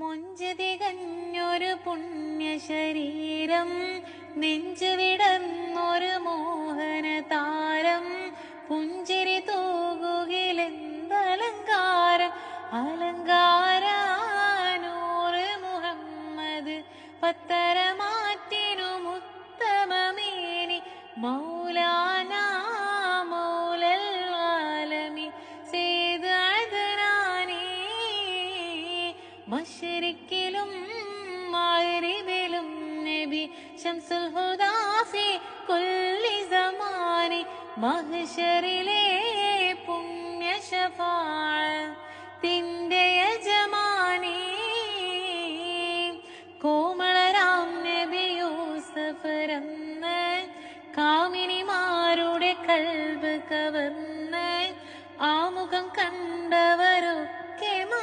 മൊഞ്ചതികഞ്ഞൊരു പുണ്യശരീരം നെഞ്ചുവിടന്നൊരു മോഹന താരം പുഞ്ചിരി തൂകുകിലെന്തലങ്കാരം അലങ്കാരാനൂറ് മുഹമ്മദ് പത്തരമാറ്റിനു മുത്തമമേനി മൗലാന മൗലൽ ആലമീൻ സയ്യിദ് അദ്നാനി മശ്രിക്കിലും മഗ്രിബിലും നബി ശംസുൽ ഹുദാ ഫി കുല്ലി സമാനി മഹ്ശറിലെ പുണ്യ ശഫാഅ